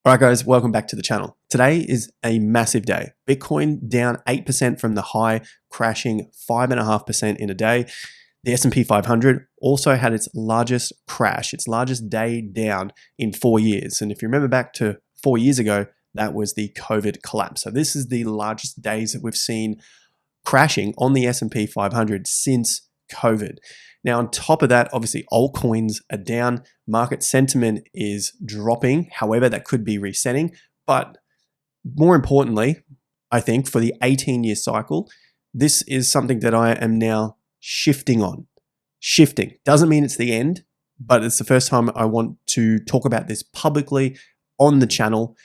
All right, guys, welcome back to the channel. Today is a massive day. Bitcoin down 8% from the high, crashing 5.5% in a day. The S&P 500 also had its largest crash, its largest day down in 4 years. And if you remember back to 4 years ago, that was the COVID collapse. So this is the largest days that we've seen crashing on the S&P 500 since COVID. Now, on top of that, obviously altcoins are down. Market sentiment is dropping. However, that could be resetting. But more importantly, I think for the 18-year cycle, this is something that I am now shifting on. Shifting doesn't mean it's the end, but it's the first time I want to talk about this publicly on the channel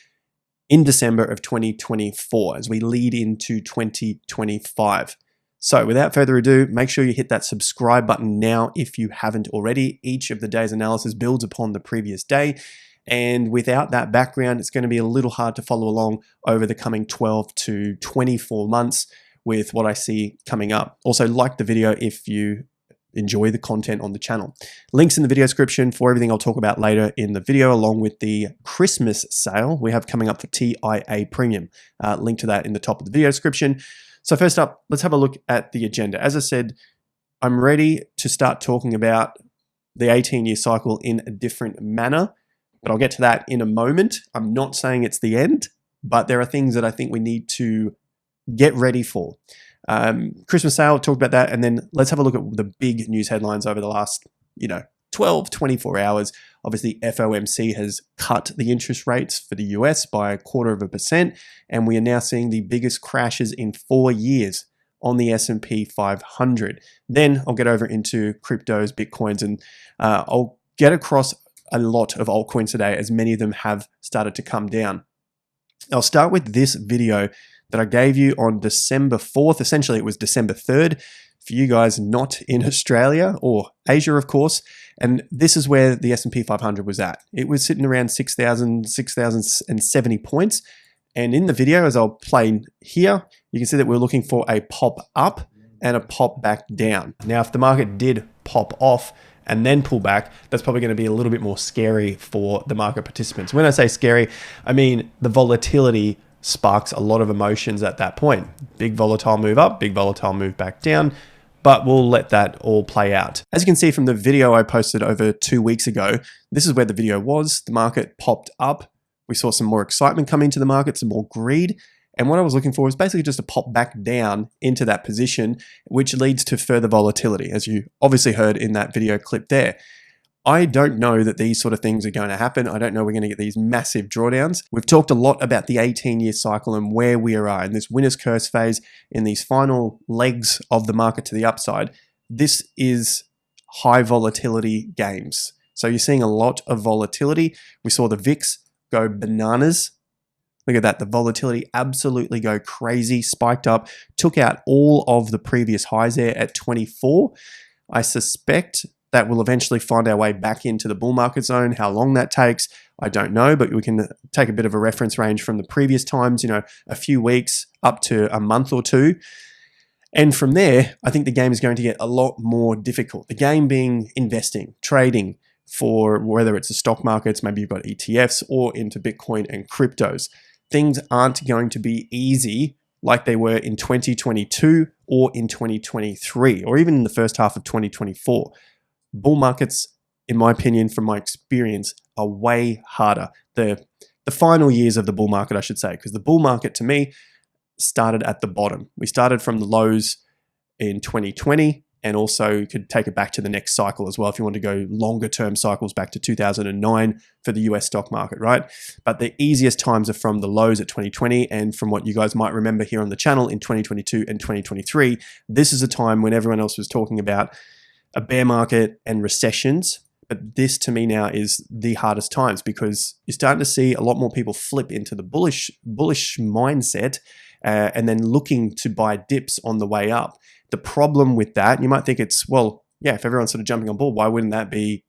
in December of 2024 as we lead into 2025. So without further ado, make sure you hit that subscribe button now if you haven't already. Each of the day's analysis builds upon the previous day. And without that background, it's going to be a little hard to follow along over the coming 12 to 24 months with what I see coming up. Also, like the video if you enjoy the content on the channel. Links in the video description for everything I'll talk about later in the video, along with the Christmas sale we have coming up for TIA Premium. Link to that in the top of the video description. So first up, let's have a look at the agenda. As I said, I'm ready to start talking about the 18-year cycle in a different manner, but I'll get to that in a moment. I'm not saying it's the end, but there are things that I think we need to get ready for. Christmas sale, talked about that, and then let's have a look at the big news headlines over the last, 12, 24 hours. Obviously, FOMC has cut the interest rates for the US by 0.25%, and we are now seeing the biggest crashes in 4 years on the S&P 500. Then I'll get over into cryptos, Bitcoins, and I'll get across a lot of altcoins today, as many of them have started to come down. I'll start with this video that I gave you on December 4th. Essentially, it was December 3rd for you guys not in Australia or Asia, of course. And this is where the S&P 500 was at. It was sitting around 6,070 points. And in the video, as I'll play here, you can see that we're looking for a pop up and a pop back down. Now, if the market did pop off and then pull back, that's probably going to be a little bit more scary for the market participants. When I say scary, I mean the volatility sparks a lot of emotions at that point. Big volatile move up, big volatile move back down. But we'll let that all play out. As you can see from the video I posted over 2 weeks ago, this is where the video was. The market popped up. We saw some more excitement come into the market, some more greed. And what I was looking for was basically just to pop back down into that position, which leads to further volatility, as you obviously heard in that video clip there. I don't know that these sort of things are going to happen. I don't know we're going to get these massive drawdowns. We've talked a lot about the 18-year cycle and where we are in this winner's curse phase, in these final legs of the market to the upside. This is high volatility games. So you're seeing a lot of volatility. We saw the VIX go bananas. Look at that. The volatility absolutely go crazy, spiked up, took out all of the previous highs there at 24. I suspect that will eventually find our way back into the bull market zone. How long that takes, I don't know, but we can take a bit of a reference range from the previous times, a few weeks up to a month or two. And from there, I think the game is going to get a lot more difficult. The game being investing, trading, for whether it's the stock markets, maybe you've got ETFs, or into Bitcoin and cryptos. Things aren't going to be easy like they were in 2022 or in 2023, or even in the first half of 2024. Bull markets, in my opinion, from my experience, are way harder. The final years of the bull market, I should say, because the bull market to me started at the bottom. We started from the lows in 2020, and also you could take it back to the next cycle as well if you want to go longer term cycles back to 2009 for the US stock market, right? But the easiest times are from the lows at 2020, and from what you guys might remember here on the channel in 2022 and 2023, this is a time when everyone else was talking about a bear market and recessions. But this to me now is the hardest times, because you're starting to see a lot more people flip into the bullish mindset and then looking to buy dips on the way up. The problem with that, you might think it's, well, yeah, if everyone's sort of jumping on board, why wouldn't that be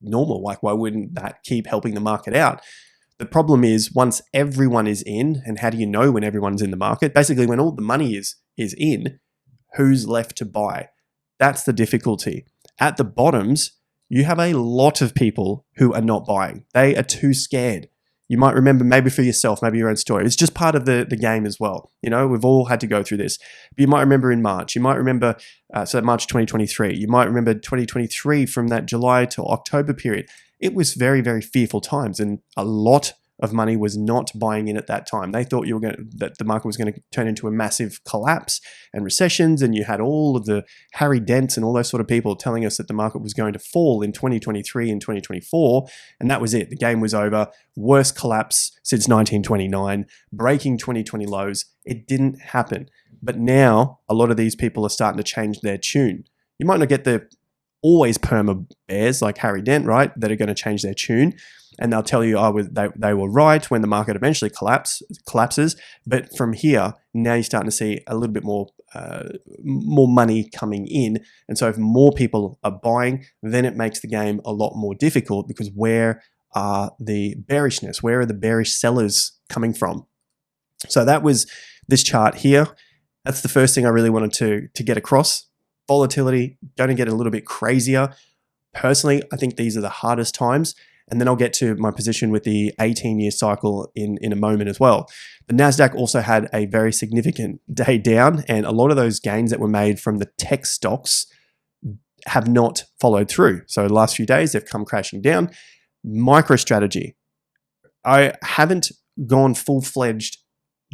normal? Like, why wouldn't that keep helping the market out? The problem is once everyone is in, and how do you know when everyone's in the market? Basically, when all the money is in, who's left to buy? That's the difficulty. At the bottoms, you have a lot of people who are not buying. They are too scared. You might remember maybe for yourself, maybe your own story. It's just part of the game as well. You know, we've all had to go through this. But you might remember in March. You might remember, so March 2023. You might remember 2023 from that July to October period. It was very, very fearful times, and a lot of money was not buying in at that time. They thought that the market was going to turn into a massive collapse and recessions, and you had all of the Harry Dents and all those sort of people telling us that the market was going to fall in 2023 and 2024, and that was it. The game was over. Worst collapse since 1929, breaking 2020 lows. It didn't happen. But now a lot of these people are starting to change their tune. You might not get the always perma bears like Harry Dent, right, that are going to change their tune. And they'll tell you, they were right when the market eventually collapses. But from here, now you're starting to see a little bit more money coming in. And so if more people are buying, then it makes the game a lot more difficult, because where are the bearishness? Where are the bearish sellers coming from? So that was this chart here. That's the first thing I really wanted to get across. Volatility going to get a little bit crazier. Personally, I think these are the hardest times. And then I'll get to my position with the 18-year cycle in a moment as well. The NASDAQ also had a very significant day down, and a lot of those gains that were made from the tech stocks have not followed through. So the last few days, they've come crashing down. Microstrategy. I haven't gone full-fledged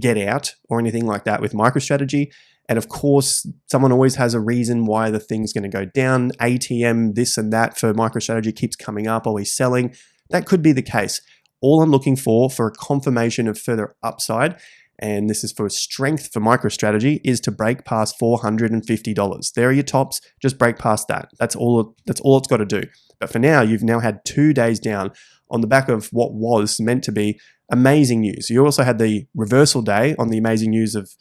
get out or anything like that with MicroStrategy. And of course, someone always has a reason why the thing's going to go down. ATM, this and that for MicroStrategy keeps coming up, always selling. That could be the case. All I'm looking for a confirmation of further upside, and this is for strength for MicroStrategy, is to break past $450. There are your tops. Just break past that. That's all it's got to do. But for now, you've now had 2 days down on the back of what was meant to be amazing news. You also had the reversal day on the amazing news of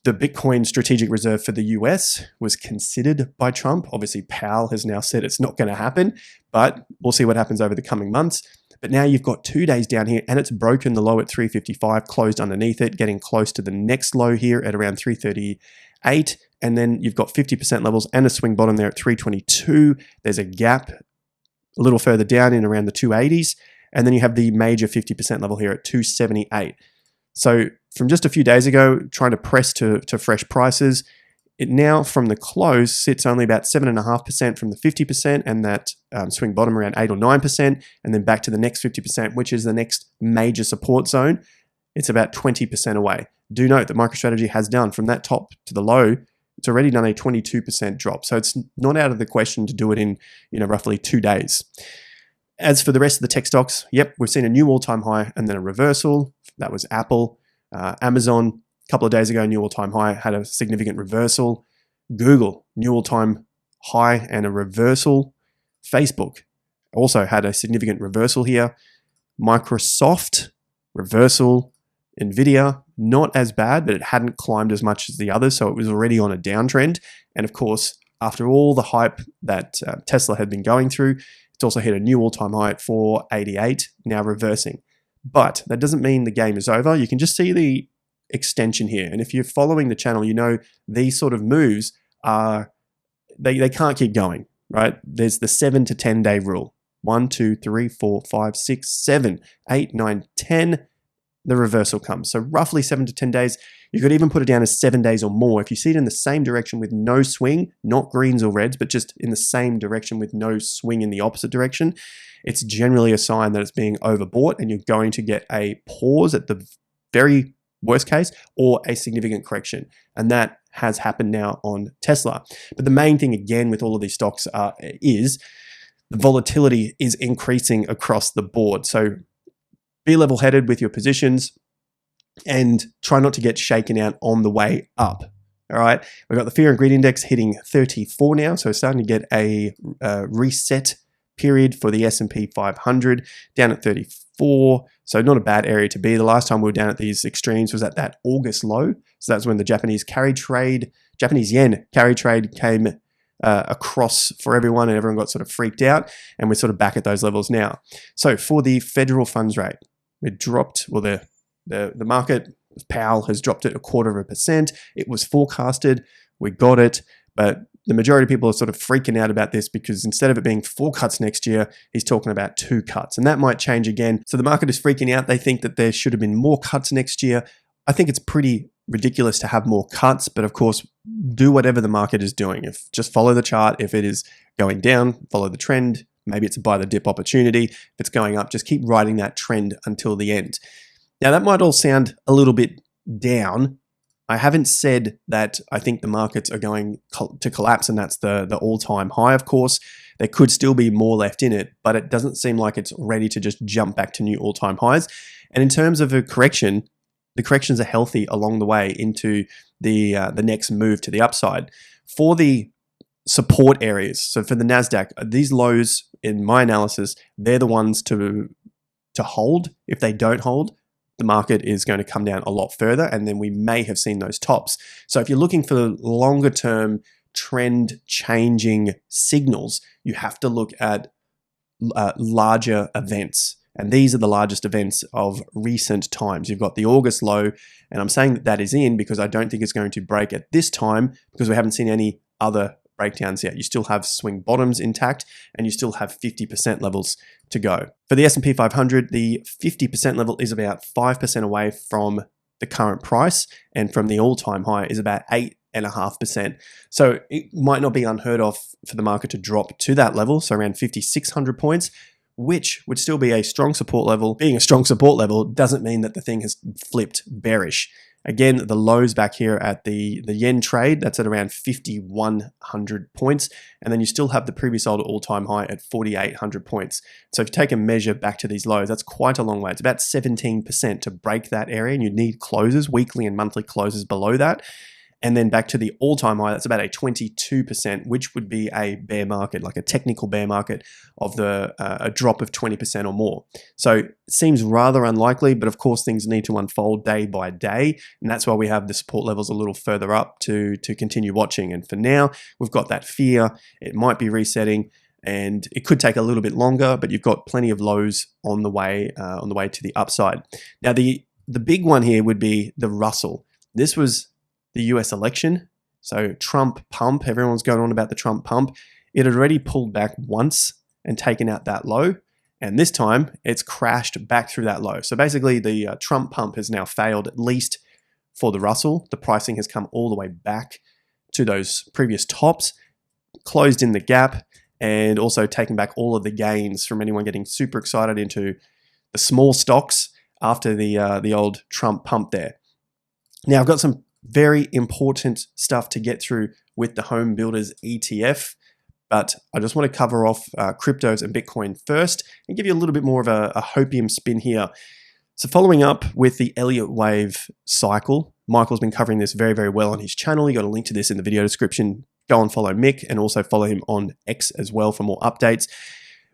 the Bitcoin strategic reserve for the US was considered by Trump. Obviously, Powell has now said it's not going to happen, but we'll see what happens over the coming months. But now you've got 2 days down here, and it's broken the low at 355, closed underneath it, getting close to the next low here at around 338. And then you've got 50% levels and a swing bottom there at 322. There's a gap a little further down in around the 280s. And then you have the major 50% level here at 278. So from just a few days ago, trying to press to fresh prices, it now from the close sits only about 7.5% from the 50%, and that swing bottom around 8 or 9%, and then back to the next 50%, which is the next major support zone. It's about 20% away. Do note that MicroStrategy has done from that top to the low, it's already done a 22% drop. So it's not out of the question to do it in roughly 2 days. As for the rest of the tech stocks, yep, we've seen a new all-time high and then a reversal. That was Apple. Amazon, a couple of days ago, new all-time high, had a significant reversal. Google, new all-time high and a reversal. Facebook also had a significant reversal here. Microsoft, reversal. Nvidia, not as bad, but it hadn't climbed as much as the others, so it was already on a downtrend. And of course, after all the hype that Tesla had been going through, it's also hit a new all-time high at 488, now reversing. But that doesn't mean the game is over. You can just see the extension here. And if you're following the channel, you know these sort of moves are, they can't keep going, right? There's the 7 to 10 day rule. 1, 2, 3, 4, 5, 6, 7, 8, 9, 10, the reversal comes. So roughly 7 to 10 days. You could even put it down as 7 days or more. If you see it in the same direction with no swing, not greens or reds, but just in the same direction with no swing in the opposite direction, it's generally a sign that it's being overbought and you're going to get a pause at the very worst case or a significant correction. And that has happened now on Tesla. But the main thing again with all of these stocks is the volatility is increasing across the board. So be level-headed with your positions and try not to get shaken out on the way up. All right, we've got the fear and greed index hitting 34 now, so starting to get a reset period for the S&P 500 down at 34. So not a bad area to be. The last time we were down at these extremes was at that August low. So that's when the Japanese yen carry trade came across for everyone, and everyone got sort of freaked out, and we're sort of back at those levels now. So for the federal funds rate, we dropped, well, the market, Powell has dropped it 0.25%. It was forecasted, we got it, but the majority of people are sort of freaking out about this because instead of it being 4 cuts next year, he's talking about 2 cuts. And that might change again. So the market is freaking out. They think that there should have been more cuts next year. I think it's pretty ridiculous to have more cuts, but of course, do whatever the market is doing. If just follow the chart. If it is going down, follow the trend. Maybe it's a buy the dip opportunity. If it's going up, just keep riding that trend until the end. Now, that might all sound a little bit down. I haven't said that I think the markets are going to collapse and that's the all-time high, of course. There could still be more left in it, but it doesn't seem like it's ready to just jump back to new all-time highs. And in terms of a correction, the corrections are healthy along the way into the next move to the upside. For the support areas, so for the NASDAQ, these lows, in my analysis, they're the ones to hold. If they don't hold, the market is going to come down a lot further, and then we may have seen those tops. So if you're looking for longer term trend changing signals, you have to look at larger events. And these are the largest events of recent times. You've got the August low, and I'm saying that is in because I don't think it's going to break at this time because we haven't seen any other breakdowns yet. You still have swing bottoms intact, and you still have 50% levels to go. For the S&P 500, the 50% level is about 5% away from the current price, and from the all-time high is about 8.5%. So it might not be unheard of for the market to drop to that level, so around 5,600 points, which would still be a strong support level. Being a strong support level doesn't mean that the thing has flipped bearish. Again, the lows back here at the yen trade, that's at around 5,100 points. And then you still have the previous all-time high at 4,800 points. So if you take a measure back to these lows, that's quite a long way. It's about 17% to break that area, and you need closes, weekly and monthly closes below that. And then back to the all-time high, that's about a 22%, which would be a bear market, like a technical bear market of a drop of 20% or more. So it seems rather unlikely, but of course things need to unfold day by day. And that's why we have the support levels a little further up to continue watching. And for now, we've got that fear. It might be resetting, and it could take a little bit longer, but you've got plenty of lows on the way to the upside. Now, the big one here would be the Russell. This was the US election. So Trump pump, everyone's going on about the Trump pump. It had already pulled back once and taken out that low. And this time it's crashed back through that low. So basically the Trump pump has now failed, at least for the Russell. The pricing has come all the way back to those previous tops, closed in the gap, and also taken back all of the gains from anyone getting super excited into the small stocks after the old Trump pump there. Now I've got some very important stuff to get through with the Home Builders ETF, but I just want to cover off cryptos and Bitcoin first and give you a little bit more of a hopium spin here. So following up with the Elliott wave cycle, Michael's been covering this very, very well on his channel. You got a link to this in the video description. Go and follow Mick, and also follow him on X as well for more updates.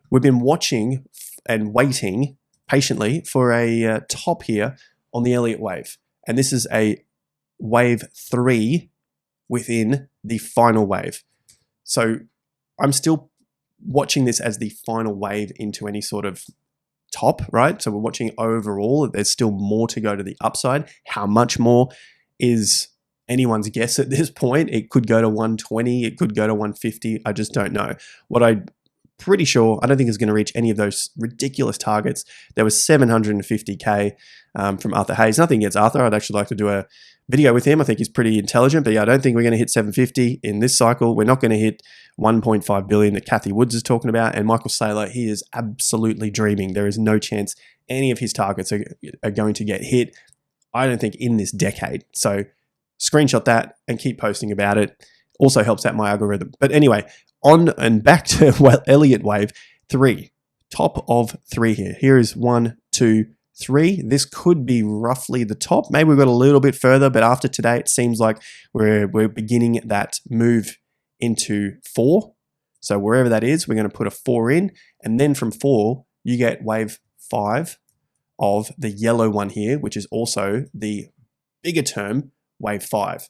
We've been watching and waiting patiently for a top here on the Elliott wave, and this is a wave 3 within the final wave. So I'm still watching this as the final wave into any sort of top, right? So we're watching overall. There's still more to go to the upside. How much more is anyone's guess at this point. It could go to 120. It could go to 150. I just don't know. What I'm pretty sure, I don't think it's going to reach any of those ridiculous targets. There was 750K from Arthur Hayes. Nothing against Arthur. I'd actually like to do a video with him. I think he's pretty intelligent, but yeah, I don't think we're going to hit 750 in this cycle. We're not going to hit 1.5 billion that Kathy Woods is talking about. And Michael Saylor, he is absolutely dreaming. There is no chance any of his targets are going to get hit, I don't think, in this decade. So screenshot that and keep posting about it. Also helps out my algorithm. But anyway, on and back to Elliott wave 3. Top of 3 here. Here is 1, 2, 3. This could be roughly the top. Maybe we've got a little bit further, but after today, it seems like we're beginning that move into 4. So wherever that is, we're going to put a 4 in, and then from 4, you get wave 5 of the yellow one here, which is also the bigger term wave 5.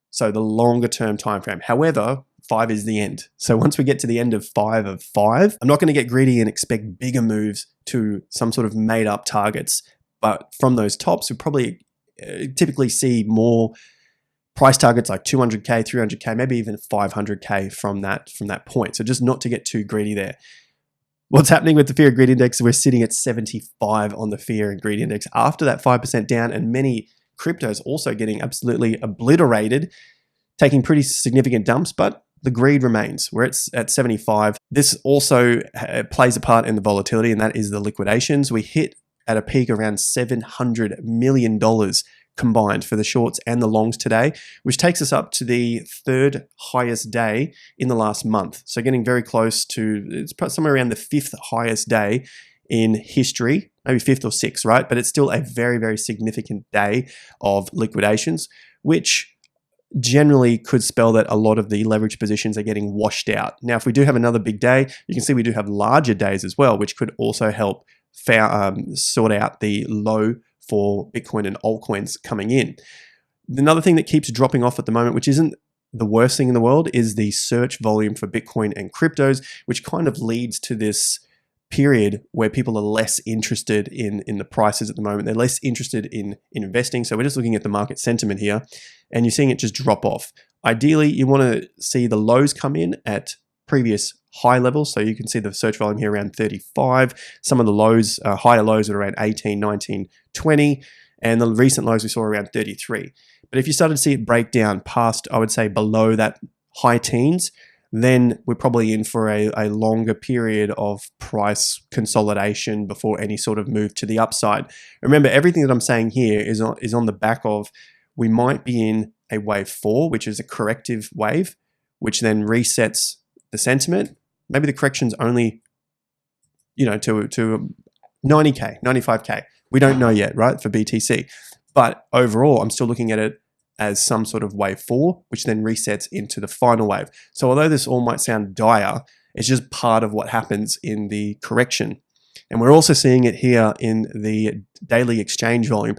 So the longer term time frame. However, 5 is the end. So once we get to the end of 5 of 5, I'm not going to get greedy and expect bigger moves to some sort of made up targets. But from those tops, we probably typically see more price targets like 200K, 300K, maybe even 500K from that point. So just not to get too greedy there. What's happening with the fear and greed index? We're sitting at 75 on the fear and greed index after that 5% down, and many cryptos also getting absolutely obliterated, taking pretty significant dumps, but the greed remains. We're at 75. This also plays a part in the volatility, and that is the liquidations. We hit at a peak around $700 million combined for the shorts and the longs today, which takes us up to the third highest day in the last month. So getting very close to, it's somewhere around the fifth highest day in history, maybe fifth or sixth, right? But it's still a very, very significant day of liquidations, which generally could spell that a lot of the leverage positions are getting washed out. Now, if we do have another big day, you can see we do have larger days as well, which could also help sort out the low for Bitcoin and altcoins coming in. Another thing that keeps dropping off at the moment, which isn't the worst thing in the world, is the search volume for Bitcoin and cryptos, which kind of leads to this period where people are less interested in the prices at the moment. They're less interested in investing. So we're just looking at the market sentiment here, and you're seeing it just drop off. Ideally, you want to see the lows come in at previous high levels. So you can see the search volume here around 35. Some of the lows, higher lows are around 18, 19, 20. And the recent lows we saw around 33. But if you started to see it break down past, I would say below that high teens, then we're probably in for a longer period of price consolidation before any sort of move to the upside. Remember, everything that I'm saying here is on the back of, we might be in a wave 4, which is a corrective wave, which then resets the sentiment. Maybe the correction's only, to 90K, 95K. We don't know yet, right, for BTC. But overall, I'm still looking at it as some sort of wave 4, which then resets into the final wave. So although this all might sound dire, it's just part of what happens in the correction. And we're also seeing it here in the daily exchange volume.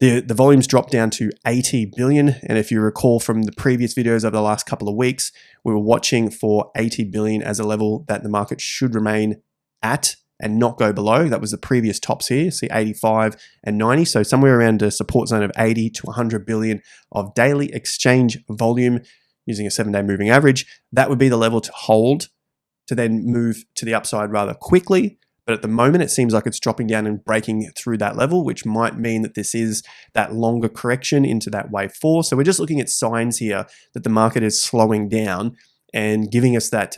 The volumes dropped down to 80 billion. And if you recall from the previous videos over the last couple of weeks, we were watching for 80 billion as a level that the market should remain at and not go below. That was the previous tops here, see 85 and 90. So somewhere around a support zone of 80 to 100 billion of daily exchange volume using a 7-day moving average. That would be the level to hold to then move to the upside rather quickly. But at the moment, it seems like it's dropping down and breaking through that level, which might mean that this is that longer correction into that wave 4. So we're just looking at signs here that the market is slowing down and giving us that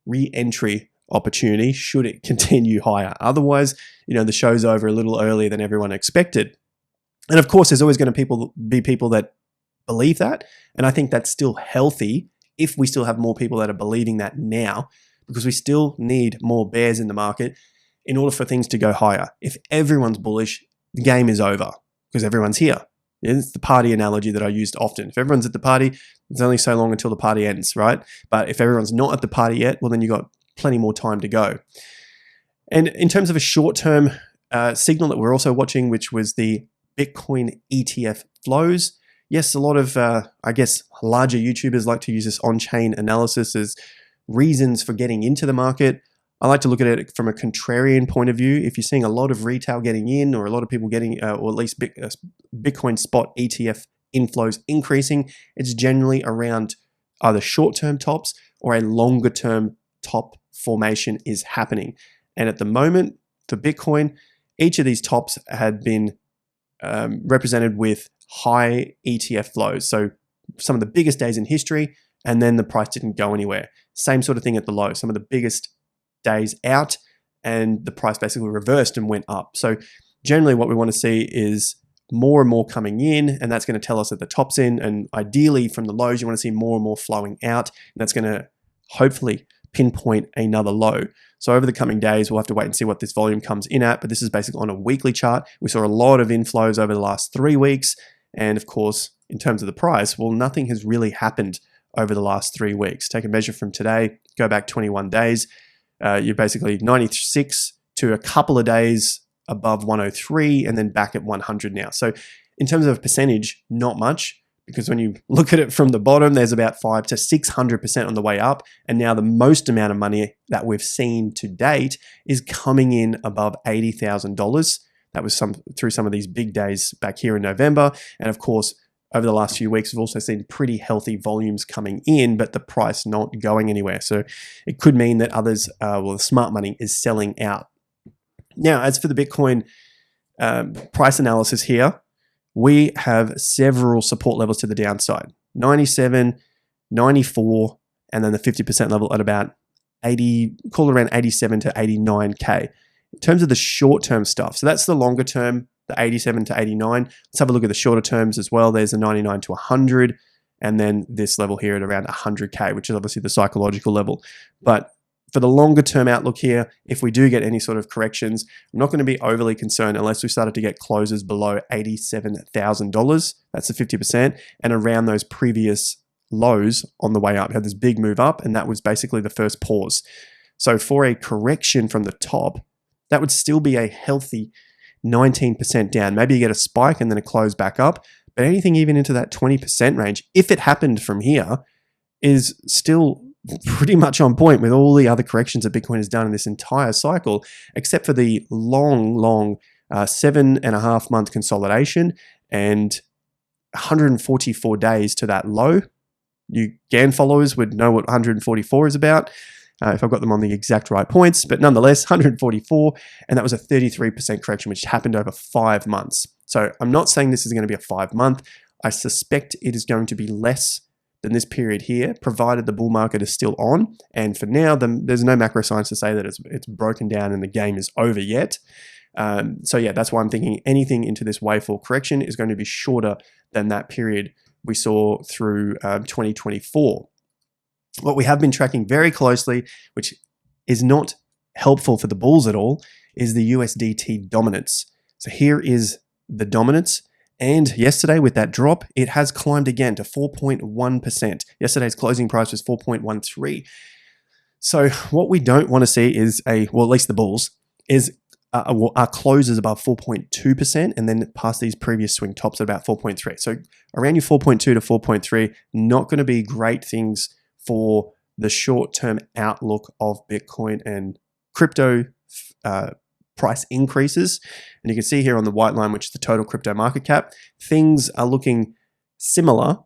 re-entry opportunity should it continue higher. Otherwise, the show's over a little earlier than everyone expected. And of course, there's always going to be people that believe that. And I think that's still healthy if we still have more people that are believing that now, because we still need more bears in the market in order for things to go higher. If everyone's bullish, the game is over because everyone's here. It's the party analogy that I used often. If everyone's at the party, it's only so long until the party ends, right? But if everyone's not at the party yet, well, then you've got plenty more time to go. And in terms of a short-term signal that we're also watching, which was the Bitcoin ETF flows. Yes, a lot of, larger YouTubers like to use this on-chain analysis as reasons for getting into the market. I like to look at it from a contrarian point of view. If you're seeing a lot of retail getting in, or a lot of people getting, or at least Bitcoin spot ETF inflows increasing, it's generally around either short-term tops or a longer-term top formation is happening. And at the moment, for Bitcoin, each of these tops had been represented with high ETF flows. So some of the biggest days in history, and then the price didn't go anywhere. Same sort of thing at the low. Some of the biggest days out, and the price basically reversed and went up. So generally what we want to see is more and more coming in, and that's going to tell us that the top's in, and ideally from the lows, you want to see more and more flowing out, and that's going to hopefully pinpoint another low. So over the coming days, we'll have to wait and see what this volume comes in at, but this is basically on a weekly chart. We saw a lot of inflows over the last 3 weeks, and of course, in terms of the price, well, nothing has really happened over the last 3 weeks. Take a measure from today, go back 21 days, you're basically 96 to a couple of days above 103 and then back at 100 now. So in terms of percentage, not much, because when you look at it from the bottom, there's about 500 to 600% on the way up. And now the most amount of money that we've seen to date is coming in above $80,000. That was through some of these big days back here in November. And of course, over the last few weeks, we've also seen pretty healthy volumes coming in, but the price not going anywhere. So it could mean that others, well, the smart money is selling out. Now, as for the Bitcoin price analysis here, we have several support levels to the downside, 97, 94, and then the 50% level at about 80, call it around 87 to 89K. In terms of the short-term stuff, so that's the longer term, the 87 to 89. Let's have a look at the shorter terms as well. There's a 99 to 100, and then this level here at around 100K, which is obviously the psychological level. But for the longer term outlook here, if we do get any sort of corrections, I'm not going to be overly concerned unless we started to get closes below $87,000. That's the 50%, and around those previous lows on the way up. We had this big move up, and that was basically the first pause. So for a correction from the top, that would still be a healthy 19% down. Maybe you get a spike and then a close back up, but anything even into that 20% range, if it happened from here, is still pretty much on point with all the other corrections that Bitcoin has done in this entire cycle, except for the long 7.5 month consolidation and 144 days to that low. You GAN followers would know what 144 is about if I've got them on the exact right points, but nonetheless, 144, and that was a 33% correction, which happened over 5 months. So I'm not saying this is going to be a 5 month. I suspect it is going to be less than this period here, provided the bull market is still on. And for now, there's no macro science to say that it's broken down and the game is over yet. So yeah, that's why I'm thinking anything into this wave 4 correction is going to be shorter than that period we saw through 2024. What we have been tracking very closely, which is not helpful for the bulls at all, is the USDT dominance. So here is the dominance. And yesterday with that drop, it has climbed again to 4.1%. Yesterday's closing price was 4.13. So what we don't want to see is well, at least the bulls, is our closes above 4.2% and then past these previous swing tops at about 4.3. So around your 4.2 to 4.3, not going to be great things for the short-term outlook of Bitcoin and crypto price increases. And you can see here on the white line, which is the total crypto market cap, things are looking similar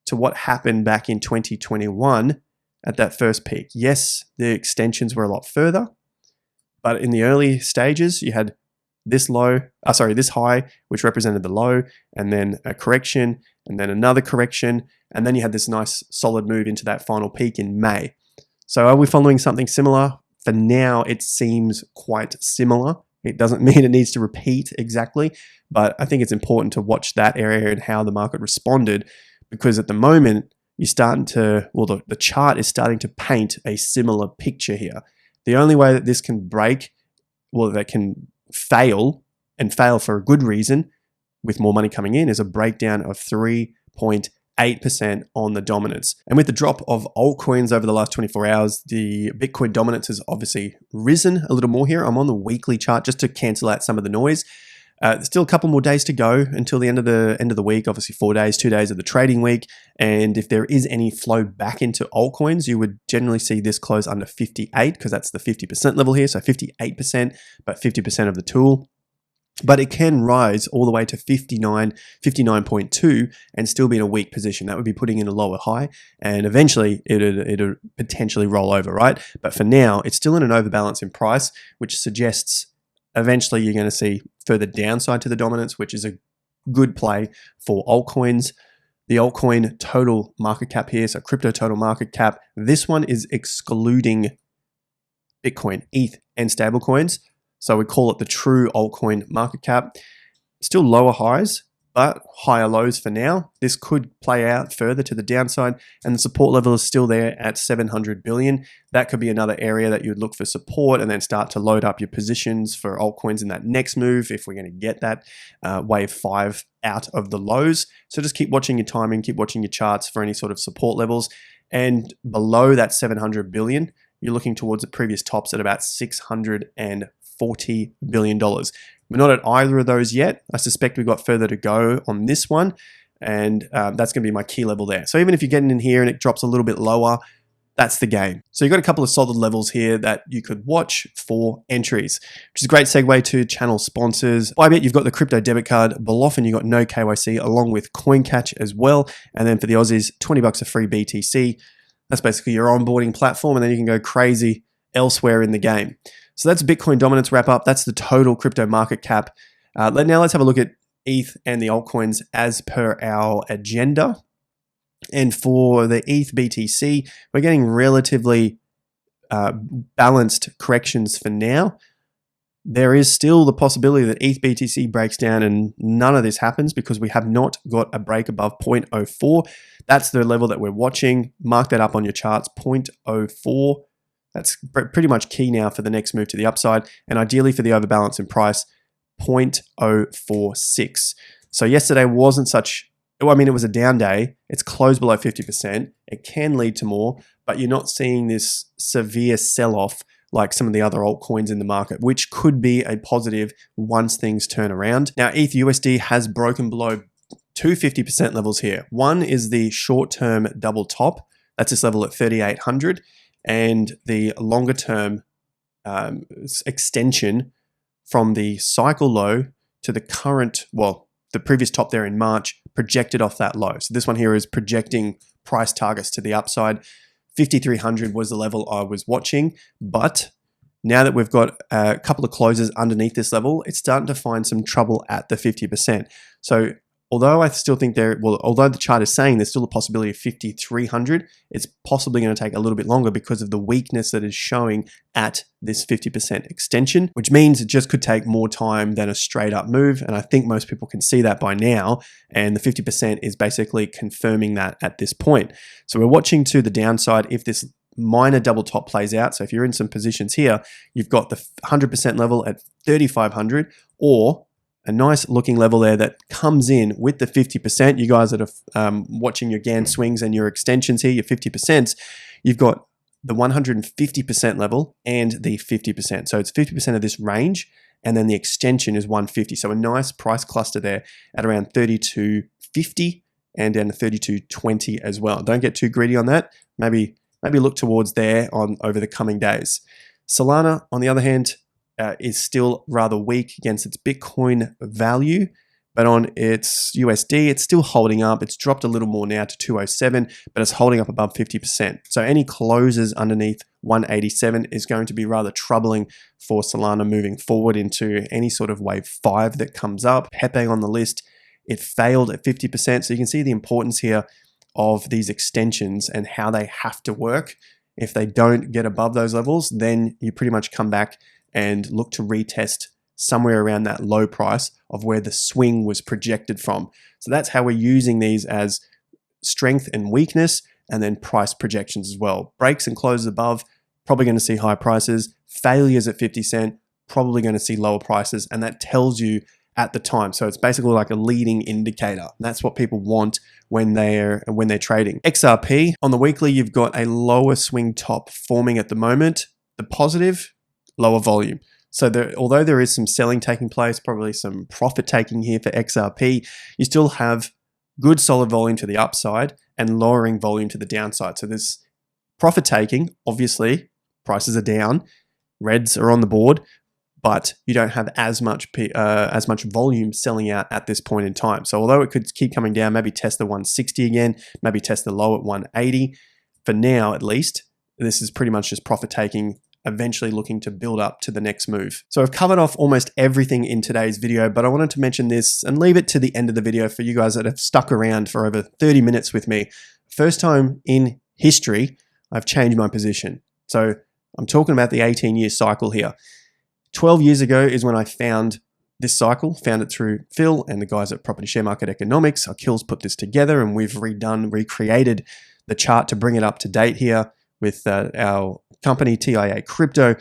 to what happened back in 2021 at that first peak. Yes, the extensions were a lot further, but in the early stages, you had this high, which represented the low, and then a correction, and then another correction, and then you had this nice solid move into that final peak in May. So are we following something similar? For now, it seems quite similar. It doesn't mean it needs to repeat exactly, but I think it's important to watch that area and how the market responded, because at the moment, you're starting to, well, the chart is starting to paint a similar picture here. The only way that this can break, well, that can fail, and fail for a good reason, with more money coming in, is a breakdown of 3.8% on the dominance. And with the drop of altcoins over the last 24 hours, the Bitcoin dominance has obviously risen a little more here. I'm on the weekly chart just to cancel out some of the noise. Still a couple more days to go until the end of the week. Obviously 4 days, 2 days of the trading week. And if there is any flow back into altcoins, you would generally see this close under 58, because that's the 50% level here. So 58%, but 50% of the tool. But it can rise all the way to 59, 59.2 and still be in a weak position. That would be putting in a lower high, and eventually it'll potentially roll over, right? But for now, it's still in an overbalance in price, which suggests eventually you're going to see further downside to the dominance, which is a good play for altcoins. The altcoin total market cap here, so crypto total market cap, this one is excluding Bitcoin, ETH, and stablecoins. So we call it the true altcoin market cap. Still lower highs, but higher lows for now. This could play out further to the downside, and the support level is still there at 700 billion. That could be another area that you would look for support and then start to load up your positions for altcoins in that next move if we're going to get that wave 5 out of the lows. So just keep watching your timing, keep watching your charts for any sort of support levels. And below that 700 billion, you're looking towards the previous tops at about $640 billion. We're not at either of those yet. I suspect we've got further to go on this one, and that's going to be my key level there. So even if you're getting in here and it drops a little bit lower, That's the game. So you've got a couple of solid levels here that you could watch for entries, which is a great segue to channel sponsors. Bybit, you've got the crypto debit card. Bluffin, you've got no KYC along with CoinCatch as well. And then for the Aussies, $20 a free BTC. That's basically your onboarding platform, and then you can go crazy elsewhere in the game. So that's Bitcoin dominance wrap up. That's the total crypto market cap. Now let's have a look at ETH and the altcoins as per our agenda. And for the ETH BTC, we're getting relatively balanced corrections for now. There is still the possibility that ETH BTC breaks down and none of this happens because we have not got a break above 0.04. That's the level that we're watching. Mark that up on your charts, 0.04. That's pretty much key now for the next move to the upside, and ideally for the overbalance in price, 0.046. So yesterday wasn't such, I mean, it was a down day. It's closed below 50%. It can lead to more, but you're not seeing this severe sell-off like some of the other altcoins in the market, which could be a positive once things turn around. Now, ETH USD has broken below two 50% levels here. One is the short-term double top. That's this level at 3,800. And the longer-term extension from the cycle low to the current, well, the previous top there in March, projected off that low. So this one here is projecting price targets to the upside. 5,300 was the level I was watching, but now that we've got a couple of closes underneath this level, it's starting to find some trouble at the 50%. So although I still think although the chart is saying there's still a possibility of 5,300, it's possibly going to take a little bit longer because of the weakness that is showing at this 50% extension, which means it just could take more time than a straight up move. And I think most people can see that by now. And the 50% is basically confirming that at this point. So we're watching to the downside if this minor double top plays out. So if you're in some positions here, you've got the 100% level at 3,500 or a nice looking level there that comes in with the 50%. You guys that are watching your Gann swings and your extensions here, your 50%, you've got the 150% level and the 50%. So it's 50% of this range, and then the extension is 150. So a nice price cluster there at around 32.50 and down to 32.20 as well. Don't get too greedy on that. Maybe look towards there over the coming days. Solana, on the other hand, is still rather weak against its Bitcoin value, but on its USD, it's still holding up. It's dropped a little more now to 207, but it's holding up above 50%. So any closes underneath 187 is going to be rather troubling for Solana moving forward into any sort of wave 5 that comes up. Pepe on the list, it failed at 50%. So you can see the importance here of these extensions and how they have to work. If they don't get above those levels, then you pretty much come back and look to retest somewhere around that low price of where the swing was projected from. So that's how we're using these as strength and weakness, and then price projections as well. Breaks and closes above, probably going to see high prices. Failures at 50 cent, probably going to see lower prices, and that tells you at the time. So it's basically like a leading indicator. That's what people want when they're trading. XRP, on the weekly, you've got a lower swing top forming at the moment. The positive, lower volume. So although there is some selling taking place, probably some profit taking here for XRP, you still have good solid volume to the upside and lowering volume to the downside. So there's profit taking, obviously, prices are down, reds are on the board, but you don't have as much volume selling out at this point in time. So although it could keep coming down, maybe test the 160 again, maybe test the low at 180. For now, at least, this is pretty much just profit taking, eventually looking to build up to the next move. So I've covered off almost everything in today's video, but I wanted to mention this and leave it to the end of the video for you guys that have stuck around for over 30 minutes with me. First time in history, I've changed my position. So I'm talking about the 18-year cycle here. 12 years ago is when I found this cycle, found it through Phil and the guys at Property Share Market Economics. Our Kills put this together and we've recreated the chart to bring it up to date here with our company, TIA Crypto.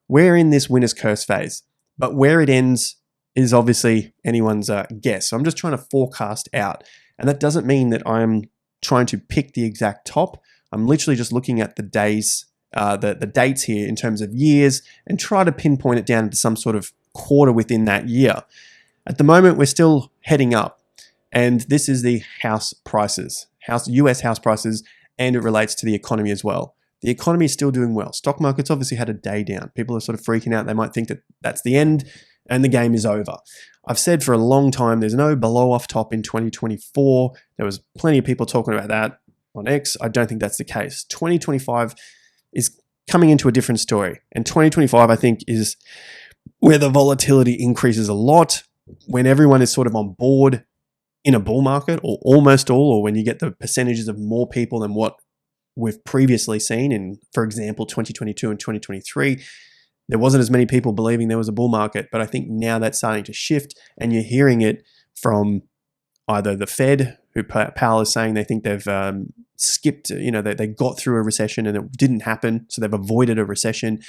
We're in this winner's curse phase, but where it ends is obviously anyone's guess. So I'm just trying to forecast out. And that doesn't mean that I'm trying to pick the exact top. I'm literally just looking at the days, the dates here in terms of years and try to pinpoint it down to some sort of quarter within that year. At the moment, we're still heading up. And this is the house prices, US house prices, and it relates to the economy as well. The economy is still doing well. Stock markets obviously had a day down. People are sort of freaking out. They might think that that's the end and the game is over. I've said for a long time, there's no below off top in 2024. There was plenty of people talking about that on X. I don't think that's the case. 2025 is coming into a different story. And 2025, I think, is where the volatility increases a lot, when everyone is sort of on board in a bull market, or almost all, or when you get the percentages of more people than what we've previously seen in, for example, 2022 and 2023. There wasn't as many people believing there was a bull market, but I think now that's starting to shift, and you're hearing it from either the Fed, who Powell is saying they think they've skipped, they got through a recession and it didn't happen, so they've avoided a recession.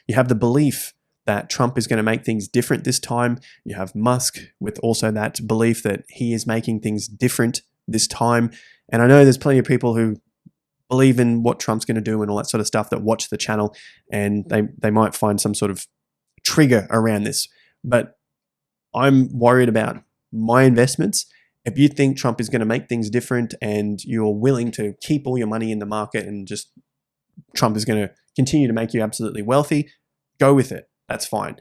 You have the belief that Trump is going to make things different this time. You have Musk with also that belief that he is making things different this time. And I know there's plenty of people who believe in what Trump's going to do and all that sort of stuff that watch the channel, and they might find some sort of trigger around this. But I'm worried about my investments. If you think Trump is going to make things different and you're willing to keep all your money in the market and just Trump is going to continue to make you absolutely wealthy, go with it. That's fine.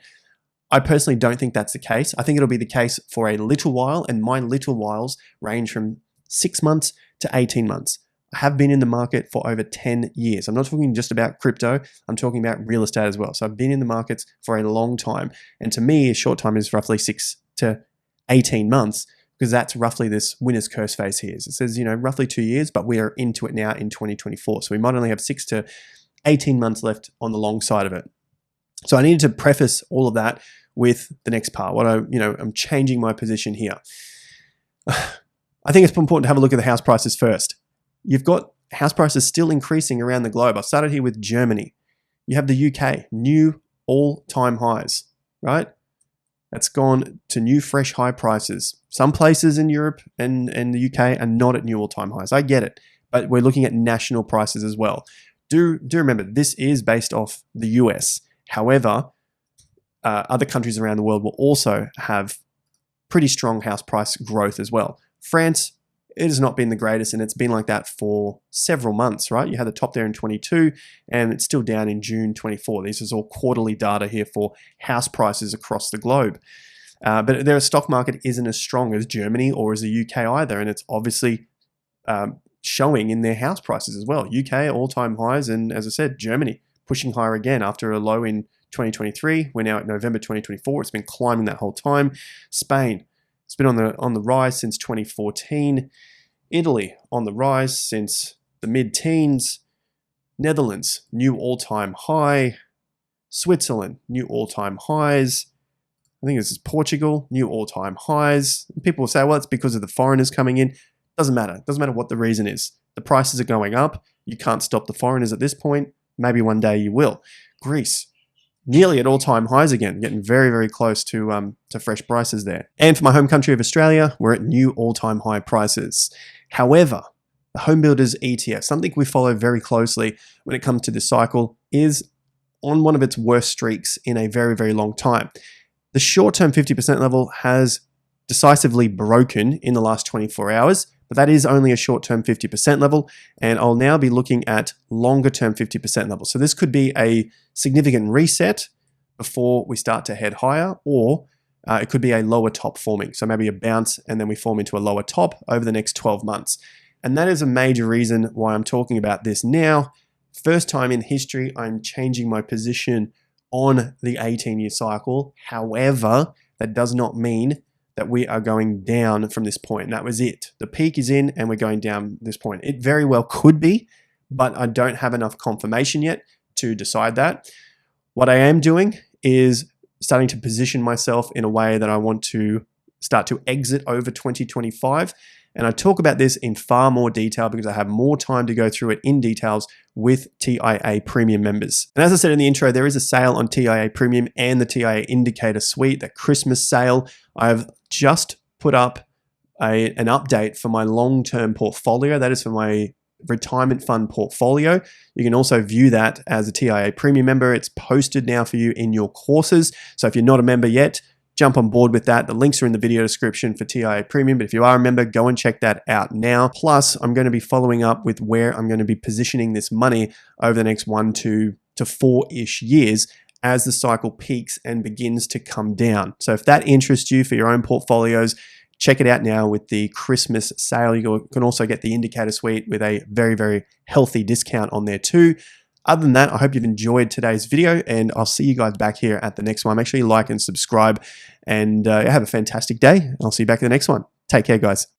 I personally don't think that's the case. I think it'll be the case for a little while, and my little whiles range from 6 months to 18 months. I have been in the market for over 10 years. I'm not talking just about crypto. I'm talking about real estate as well. So I've been in the markets for a long time. And to me, a short time is roughly 6 to 18 months, because that's roughly this winner's curse phase here. It says, roughly 2 years, but we are into it now in 2024. So we might only have 6 to 18 months left on the long side of it. So I needed to preface all of that with the next part. I'm changing my position here. I think it's important to have a look at the house prices first. You've got house prices still increasing around the globe. I've started here with Germany. You have the UK, new all-time highs, right? That's gone to new fresh high prices. Some places in Europe and the UK are not at new all-time highs. I get it, but we're looking at national prices as well. Do remember, this is based off the US. However, other countries around the world will also have pretty strong house price growth as well. France, it has not been the greatest, and it's been like that for several months, right? You had the top there in 22, and it's still down in June 24. This is all quarterly data here for house prices across the globe. But their stock market isn't as strong as Germany or as the UK either, and it's obviously showing in their house prices as well. UK all-time highs, and as I said, Germany pushing higher again after a low in 2023. We're now at November 2024. It's been climbing that whole time. Spain, it's been on the rise since 2014. Italy on the rise since the mid-teens. Netherlands, new all-time high. Switzerland, new all-time highs. I think this is Portugal, new all-time highs. People will say, well, it's because of the foreigners coming in. Doesn't matter. Doesn't matter what the reason is. The prices are going up. You can't stop the foreigners at this point. Maybe one day you will. Greece, nearly at all-time highs again, getting very, very close to fresh prices there. And for my home country of Australia, we're at new all-time high prices. However, the Home Builders ETF, something we follow very closely when it comes to this cycle, is on one of its worst streaks in a very, very long time. The short-term 50% level has decisively broken in the last 24 hours, but that is only a short-term 50% level, and I'll now be looking at longer-term 50% level. So this could be a significant reset before we start to head higher, or it could be a lower top forming. So maybe a bounce, and then we form into a lower top over the next 12 months. And that is a major reason why I'm talking about this now. First time in history, I'm changing my position on the 18-year cycle. However, that does not mean that we are going down from this point. And that was it. The peak is in and we're going down this point. It very well could be, but I don't have enough confirmation yet to decide that. What I am doing is starting to position myself in a way that I want to start to exit over 2025. And I talk about this in far more detail because I have more time to go through it in details with TIA Premium members. And as I said in the intro, there is a sale on TIA Premium and the TIA Indicator Suite, the Christmas sale. I've just put up an update for my long-term portfolio. That is for my retirement fund portfolio. You can also view that as a TIA Premium member. It's posted now for you in your courses. So if you're not a member yet, jump on board with that. The links are in the video description for TIA Premium, but if you are a member, go and check that out now. Plus, I'm going to be following up with where I'm going to be positioning this money over the next 1 to 4-ish years as the cycle peaks and begins to come down. So if that interests you for your own portfolios, check it out now with the Christmas sale. You can also get the indicator suite with a very, very healthy discount on there too. Other than that, I hope you've enjoyed today's video, and I'll see you guys back here at the next one. Make sure you like and subscribe, and have a fantastic day. I'll see you back at the next one. Take care, guys.